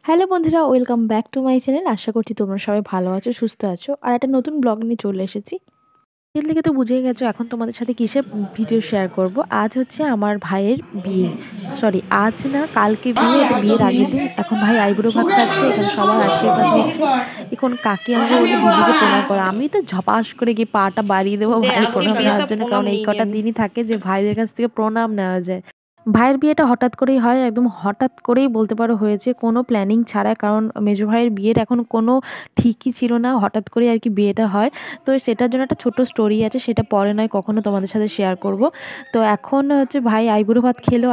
Hello বন্ধুরা, welcome back to my channel. আশা করছি তোমরা সবাই ভালো আছো, সুস্থ আছো। আর একটা নতুন ব্লগ নিয়ে চলে এসেছি। এর থেকে তো বুঝেই গেছো এখন তোমাদের সাথে কিসের ভিডিও শেয়ার করব। আজ হচ্ছে আমার ভাইয়ের বিয়ে, সরি আজ না কালকে বিয়ে, এটা বিয়ের আগের দিন। এখন ভাই আইবুড়ো ভাত খাচ্ছে, এখানে সবার আশীর্বাদ নিচ্ছে। এখন কাকি আমাকে বললো দিদিকে প্রণাম করো। আমি তো ঝপাস করে গিয়ে পাটা বাড়িয়ে দেবো ভাইয়ের প্রণাম নেওয়ার জন্য, কারণ এই কটা দিনই থাকে যে ভাইদের কাছ থেকে প্রণাম নেওয়া যায়। ভাইয়ের বিয়েটা হঠাৎ করেই হয়, একদম হঠাৎ করেই বলতে পারো হয়েছে, কোনো প্ল্যানিং ছাড়া। কারণ মেজো ভাইয়ের বিয়ের এখন কোনো ঠিকই ছিল না, হঠাৎ করে আর কি বিয়েটা হয়। তো সেটার জন্য একটা ছোট স্টোরি আছে, সেটা পরে নয় কখনো তোমাদের সাথে শেয়ার করব। তো এখন হচ্ছে ভাই আইবুড়ো ভাত খেলো,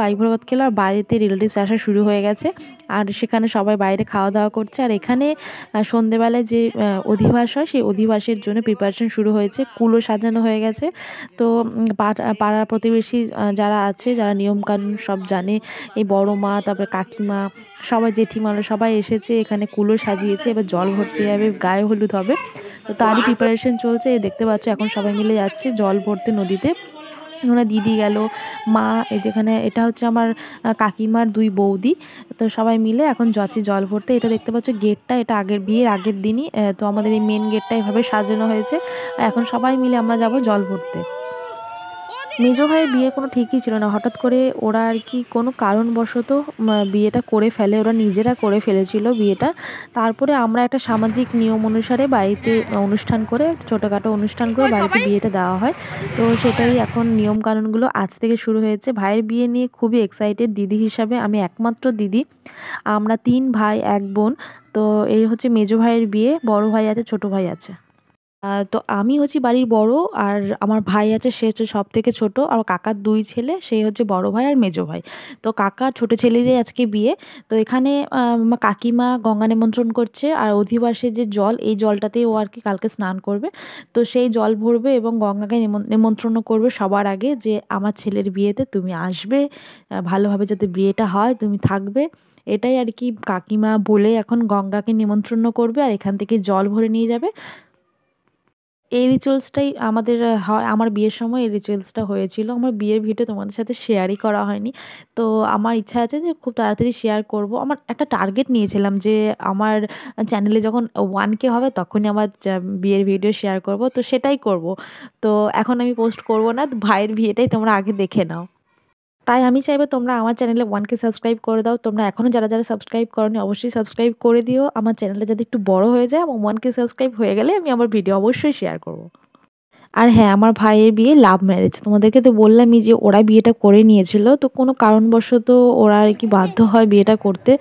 আর বাড়িতে রিলেটিভস আসা শুরু হয়ে গেছে। আর সেখানে সবাই বাইরে খাওয়া দাওয়া করছে। আর এখানে সন্ধেবেলায় যে অধিবাস হয়, সেই অধিবাসের জন্য প্রিপারেশন শুরু হয়েছে, কুলো সাজানো হয়ে গেছে। তো পাড়া প্রতিবেশী যারা আছে, যারা নিয়মকানুন সব জানে, এই বড় মা, তারপরে কাকিমা, সবাই জেঠিমারা সবাই এসেছে, এখানে কুলো সাজিয়েছে। এবার জল ভরতে যাবে, গায়ে হলুদ হবে, তো তারই প্রিপারেশন চলছে। দেখতে পাচ্ছ এখন সবাই মিলে যাচ্ছে জল ভরতে নদীতে। ওরা দিদি গেল, মা, এই যেখানে এটা হচ্ছে আমার কাকিমার দুই বৌদি। তো সবাই মিলে এখন যাচ্ছি জল ভরতে। এটা দেখতে পাচ্ছ গেটটা, এটা বিয়ের আগের দিনই তো আমাদের এই মেন গেটটা এভাবে সাজানো হয়েছে। এখন সবাই মিলে আমরা যাব জল ভরতে। মেজো ভাইয়ের বিয়ে কোনো ঠিকই ছিল না, হঠাৎ করে ওরা আর কি কোনো কারণবশত বিয়েটা করে ফেলে, ওরা নিজেরা করে ফেলেছিল বিয়েটা। তারপরে আমরা একটা সামাজিক নিয়ম অনুসারে বাড়িতে অনুষ্ঠান করে, ছোটোখাটো অনুষ্ঠান করে বাড়িতে বিয়েটা দেওয়া হয়। তো সেটাই এখন নিয়ম কানুনগুলো আজ থেকে শুরু হয়েছে। ভাইয়ের বিয়ে নিয়ে খুবই এক্সাইটেড। দিদি হিসাবে আমি একমাত্র দিদি, আমরা 3 ভাই 1 বোন। তো এই হচ্ছে মেজো ভাইয়ের বিয়ে, বড় ভাই আছে, ছোট ভাই আছে। তো আমি হচ্ছি বাড়ির বড়, আর আমার ভাই আছে, সে হচ্ছে সবথেকে ছোট। আর কাকার 2 ছেলে, সেই হচ্ছে বড় ভাই আর মেজো ভাই। তো কাকার ছোট ছেলেরই আজকে বিয়ে। তো এখানে কাকিমা গঙ্গা নিমন্ত্রণ করছে, আর অধিবাসের যে জল, এই জলটাতেই ও আর কি কালকে স্নান করবে। তো সেই জল ভরবে এবং গঙ্গাকে নিমন্ত্রণ করবে সবার আগে, যে আমার ছেলের বিয়েতে তুমি আসবে, ভালোভাবে যাতে বিয়েটা হয়, তুমি থাকবে। এটাই আর কি কাকিমা বলে এখন গঙ্গাকে নিমন্ত্রণ করবে, আর এখান থেকে জল ভরে নিয়ে যাবে। এই রিচুয়ালসটাই আমাদের হয়। আমার বিয়ের সময় এই রিচুয়ালসটা হয়েছিল। আমার বিয়ের ভিডিও তোমাদের সাথে শেয়ারই করা হয়নি। তো আমার ইচ্ছা আছে যে খুব তাড়াতাড়ি শেয়ার করব। আমার একটা টার্গেট নিয়েছিলাম যে আমার চ্যানেলে যখন 1K হবে তখনই আমার বিয়ের ভিডিও শেয়ার করব। তো সেটাই করব। তো এখন আমি পোস্ট করব না, ভাইয়ের বিয়েটাই তোমরা আগে দেখে নাও। তাই আমি চাইবো তোমরা আমার চ্যানেলে 1K সাবস্ক্রাইব করে দাও। তোমরা এখনও যারা যারা সাবস্ক্রাইব করোনি অবশ্যই সাবস্ক্রাইব করে দিও। আমার চ্যানেলটা যাতে একটু বড় হয়ে যায়, এবং 1K সাবস্ক্রাইব হয়ে গেলে আমি আমার ভিডিও অবশ্যই শেয়ার করব। আর হ্যাঁ, আমার ভাইয়ের বিয়ে লাভ ম্যারেজ। তোমাদেরকে তো বললামই যে ওরা বিয়েটা করে নিয়েছিল। তো কোনো কারণবশত ওরা আর কি বাধ্য হয় বিয়েটা করতে।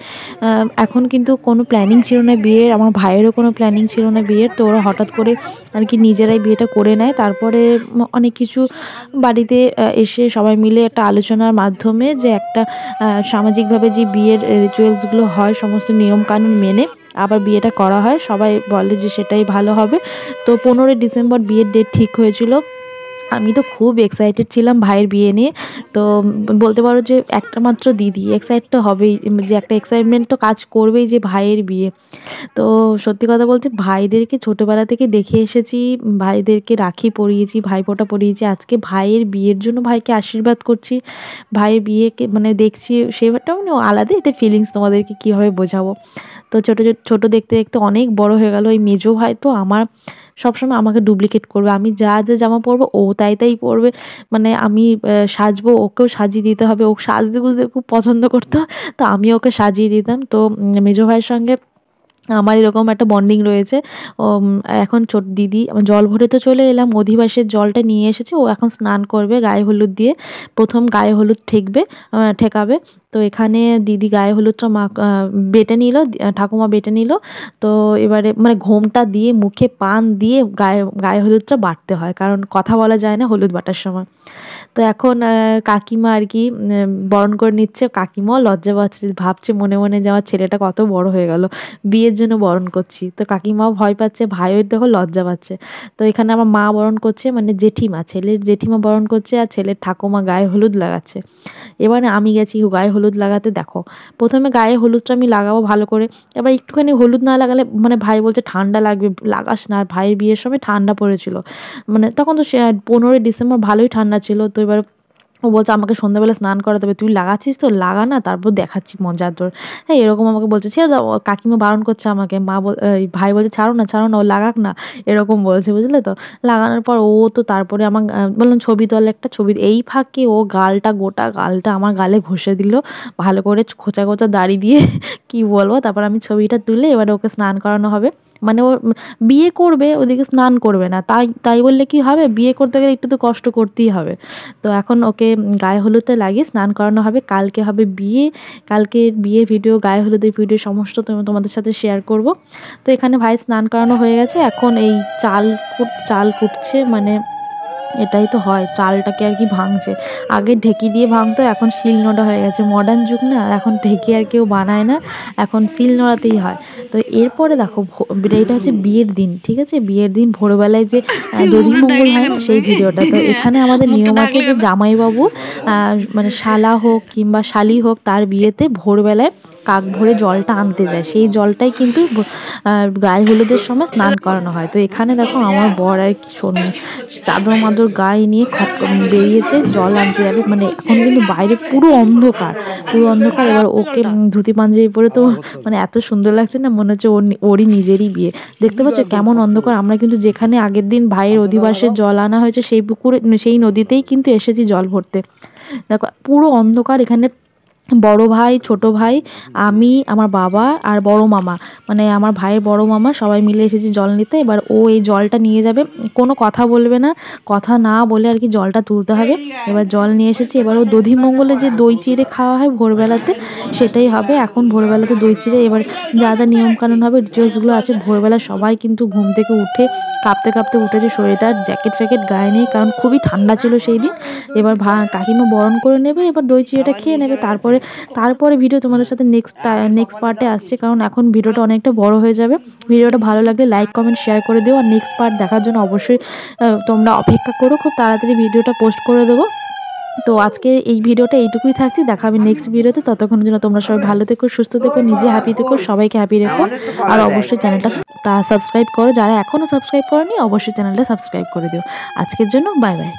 এখন কিন্তু কোনো প্ল্যানিং ছিল না বিয়ের, আমার ভাইয়েরও কোনো প্ল্যানিং ছিল না বিয়ের। তো ওরা হঠাৎ করে আর কি নিজেরাই বিয়েটা করে নেয়। তারপরে অনেক কিছু বাড়িতে এসে সবাই মিলে একটা আলোচনার মাধ্যমে যে একটা সামাজিকভাবে যে বিয়ের রিচুয়ালসগুলো হয়, সমস্ত নিয়মকানুন মেনে আবার বিয়েটা করা হয়। সবাই বলে যে সেটাই ভালো হবে। তো 15ই ডিসেম্বর বিয়ের ডেট ঠিক হয়েছিল। আমি তো খুব এক্সাইটেড ছিলাম ভাইয়ের বিয়ে নিয়ে। তো বলতে পারো যে একটা মাত্র দিদি, এক্সাইট তো হবেই, যে একটা এক্সাইটমেন্ট তো কাজ করবেই যে ভাইয়ের বিয়ে। তো সত্যি কথা বলতে ভাইদেরকে ছোটোবেলা থেকে দেখে এসেছি, ভাইদেরকে রাখি পরিয়েছি, ভাইফোঁটা পরিয়েছি। আজকে ভাইয়ের বিয়ের জন্য ভাইকে আশীর্বাদ করছি। ভাইয়ের বিয়েকে মানে দেখছি, সেটা মানে আলাদা একটা ফিলিংস, তোমাদেরকে কীভাবে বোঝাবো। তো ছোটো দেখতে দেখতে অনেক বড় হয়ে গেল। ওই মেজো ভাই তো আমার সবসময় আমাকে ডুপ্লিকেট করবে। আমি যা যা জামা পরবো ও তাই তাই পরবে। মানে আমি সাজবো, ওকেও সাজিয়ে দিতে হবে। ও সাজতে গুজতে খুব পছন্দ করতো, তো আমি ওকে সাজিয়ে দিতাম। তো মেজো ভাইয়ের সঙ্গে আমার এরকম একটা বন্ডিং রয়েছে। এখন ছোট দিদি জল ভরে তো চলে এলাম, অধিবাসের জলটা নিয়ে এসেছে, ও এখন স্নান করবে গায়ে হলুদ দিয়ে। প্রথম গায়ে হলুদ ঠেকাবে। তো এখানে দিদি গায়ে হলুদটা বেটে নিল, ঠাকুমা বেটে নিল। তো এবারে মানে ঘোমটা দিয়ে মুখে পান দিয়ে গায়ে গায়ে হলুদটা বাটতে হয়, কারণ কথা বলা যায় না হলুদ বাটার সময়। তো এখন কাকিমা আর কি বরণ করে নিচ্ছে। কাকিমাও লজ্জা পাচ্ছে, ভাবছে মনে মনে যে আমার ছেলেটা কত বড় হয়ে গেল, বিয়ের জন্য বরণ করছি। তো কাকিমাও ভয় পাচ্ছে, ভাইও দেখো লজ্জা পাচ্ছে। তো এখানে আমার মা বরণ করছে, মানে জেঠিমা, ছেলের জেঠিমা বরণ করছে, আর ছেলের ঠাকুমা গায়ে হলুদ লাগাচ্ছে। এবারে আমি গেছি গায়ে হলুদ লাগাতে। দেখো প্রথমে গায়ে হলুদটা আমি লাগাবো ভালো করে, এবার একটুখানি হলুদ না লাগালে মানে ভাই বলছে ঠান্ডা লাগবে, লাগাস না। আর ভাইয়ের বিয়ের সময় ঠান্ডা পড়েছিল, মানে তখন তো 15ই ডিসেম্বর ভালোই ঠান্ডা ছিল। তো এবার ও বলছে আমাকে সন্ধ্যাবেলা স্নান করাতে হবে, তুই লাগাচ্ছিস তো লাগা না, তারপর দেখাচ্ছি মজা তোর। হ্যাঁ এরকম আমাকে বলছে, ছেড়ে দাও, কাকিমা বারণ করছে আমাকে, ভাই বলছে ছাড়ো না ও লাগাক না, এরকম বলছে বুঝলে তো। লাগানোর পর ও তো তারপরে আমার বললাম ছবি তোল একটা ছবি, এই ফাঁকে ও গোটা গালটা আমার গালে ঘষে দিল ভালো করে, খোঁচা খোঁচা দাড়ি দিয়ে কি বলবো। তারপর আমি ছবিটা তুলে এবারে ওকে স্নান করানো হবে। মানে ও বিয়ে করবে, ওদিকে স্নান করবে না, তাই তাই বললে কি হবে, বিয়ে করতে গেলে একটু তো কষ্ট করতেই হবে। তো এখন ওকে গায়ে হলুদে লাগিয়ে স্নান করানো হবে, কালকে হবে বিয়ে, কালকে বিয়ের ভিডিও, গায়ে হলুদের ভিডিও সমস্ত তোমাদের সাথে শেয়ার করব। তো এখানে ভাই স্নান করানো হয়ে গেছে, এখন এই চাল কুটছে, মানে এটাই তো হয়, চালটাকে আর কি ভাঙছে। আগে ঢেকি দিয়ে ভাঙতো, এখন শিলনোড়া হয়ে গেছে, মডার্ন যুগ না, এখন ঢেকি আর কেউ বানায় না, এখন শিলনোড়াতেই হয়। তো এরপরে দেখো এটা হচ্ছে বিয়ের দিন, ঠিক আছে, বিয়ের দিন ভোরবেলায় যে দধিমঙ্গল হয় না সেই ভিডিওটা। তো এখানে আমাদের নিয়ম আছে যে জামাইবাবু মানে শালা হোক কিংবা শালি হোক, তার বিয়েতে ভোরবেলায় কাক ভরে জলটা আনতে যায়, সেই জলটাই কিন্তু গায়ে হলুদের সময় স্নান করানো হয়। তো এখানে দেখো আমার বর আর কি চাদর মাদর গায়ে নিয়ে বেরিয়েছে জল আনতে যাবে, মানে এখন কিন্তু বাইরে পুরো অন্ধকার, পুরো অন্ধকার। এবার ওকে ধুতি পাঞ্জাবি পরে তো মানে এত সুন্দর লাগছে না, মনে হচ্ছে ওরই নিজেরই বিয়ে। দেখতে পাচ্ছ কেমন অন্ধকার। আমরা কিন্তু যেখানে আগের দিন ভাইয়ের অধিবাসের জল আনা হয়েছে সেই পুকুরে, সেই নদীতেই কিন্তু এসেছি জল ভরতে। দেখো পুরো অন্ধকার এখানে। বড় ভাই, ছোট ভাই, আমি, আমার বাবা আর বড় মামা, মানে আমার ভাইয়ের বড় মামা, সবাই মিলে এসেছি জল নিতে। এবার ও এই জলটা নিয়ে যাবে, কোনো কথা বলবে না, কথা না বলে আর কি জলটা তুলতে হবে। এবার জল নিয়ে এসেছি, এবার ও দধিমঙ্গলে যে দই চিড়ে খাওয়া হয় ভোরবেলাতে সেটাই হবে। এখন ভোরবেলাতে দই চিড়ে, এবার যা যা নিয়মকানুন হবে, রিচুয়ালসগুলো আছে, ভোরবেলা সবাই কিন্তু ঘুম থেকে উঠে কাঁপতে কাঁপতে উঠেছে, সোয়েটার জ্যাকেট ফ্যাকেট গায়ে নেই, কারণ খুবই ঠান্ডা ছিল সেই দিন। এবার কাকিমা বরণ করে নেবে, এবার দই চিড়েটা খেয়ে নেবে। তারপরে ভিডিও তোমাদের সাথে নেক্সট পার্টে আসছে, কারণ এখন ভিডিওটা অনেকটা বড় হয়ে যাবে। ভিডিওটা ভালো লাগলে লাইক কমেন্ট শেয়ার করে দিও, আর নেক্সট পার্ট দেখার জন্য অবশ্যই তোমরা অপেক্ষা করো, খুব তাড়াতাড়ি ভিডিওটা পোস্ট করে দেবো। তো আজকে এই ভিডিওটা এইটুকুই থাকছি, দেখা হবে নেক্সট ভিডিওতে। ততক্ষণের জন্য তোমরা সবাই ভালো থেকো, সুস্থ থেকো, নিজে হ্যাপি থেকো, সবাইকে হ্যাপি রেখো। আর অবশ্যই চ্যানেলটা সাবস্ক্রাইব করো, যারা এখনও সাবস্ক্রাইব করোনি অবশ্যই চ্যানেলটা সাবস্ক্রাইব করে দিও। আজকের জন্য বাই বাই।